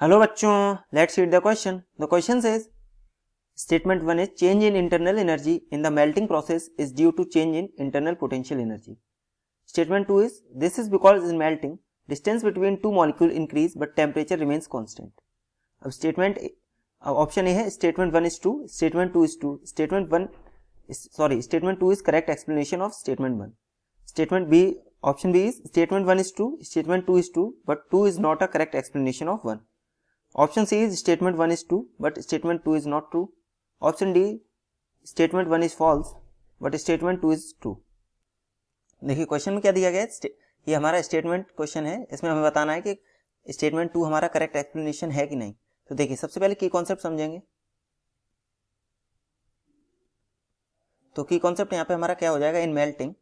Hello बच्चों, let's read the question. The question says statement 1 is change in internal energy in the melting process is due to change in internal potential energy. Statement 2 is this is because in melting distance between two molecules increase but temperature remains constant. अब statement option A है statement 1 is true, statement 2 is true, statement 2 is correct explanation of statement 1. Statement B option B is statement 1 is true, statement 2 is true but 2 is not a correct explanation of 1. Option C is statement 1 is true but statement 2 is not true. Option D statement 1 is false but statement 2 is true. देखिए question में क्या दिया गया है, ये हमारा statement question है. इसमें हमें बताना है कि स्टेटमेंट 2 हमारा करेक्ट एक्सप्लेनेशन है कि नहीं. तो देखिए सबसे पहले की कॉन्सेप्ट समझेंगे. तो की कॉन्सेप्ट यहाँ पे हमारा क्या हो जाएगा, in melting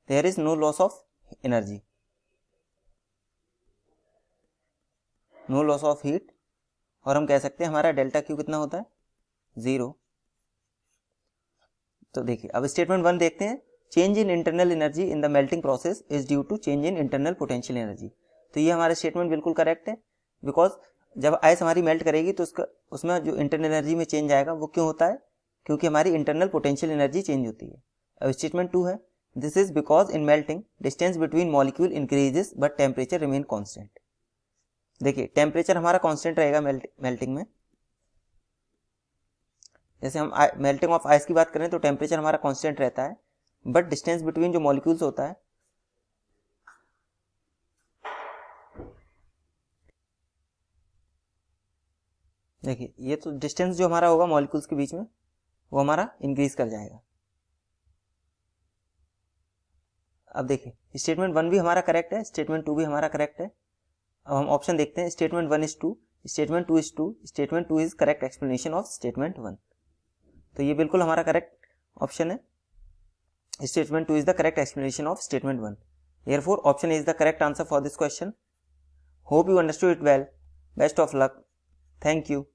there is no loss of energy, no loss of heat, और हम कह सकते हैं हमारा डेल्टा क्यू कितना होता है, 0. तो देखिए अब स्टेटमेंट 1 देखते हैं. Change in internal energy in the melting process is due to change in internal potential energy. तो ये हमारा स्टेटमेंट बिल्कुल करेक्ट है, बिकॉज जब आइस हमारी मेल्ट करेगी तो उसमें जो इंटरनल एनर्जी में चेंज आएगा वो क्यों होता है, क्योंकि हमारी इंटरनल पोटेंशियल एनर्जी चेंज होती है. अब स्टेटमेंट 2 है this is because in melting distance between molecule increases but temperature remain constant. देखिए टेम्परेचर हमारा कांस्टेंट रहेगा मेल्टिंग में. जैसे हम मेल्टिंग ऑफ आइस की बात करें तो टेम्परेचर हमारा कांस्टेंट रहता है, बट डिस्टेंस बिटवीन जो मॉलिक्यूल्स होता है देखिए ये तो डिस्टेंस जो हमारा होगा मॉलिक्यूल्स के बीच में वो हमारा इंक्रीज कर जाएगा. अब देखिए स्टेटमेंट 1 भी हमारा करेक्ट है, स्टेटमेंट 2 भी हमारा करेक्ट है. अब हम ऑप्शन देखते हैं. Statement 1 is true, statement 2 is true, statement 2 is correct explanation of statement 1. तो ये बिल्कुल हमारा करेक्ट ऑप्शन है. Statement 2 is the correct explanation of statement 1. Therefore option is the correct answer for this question. Hope you understood it well. Best of luck. Thank you.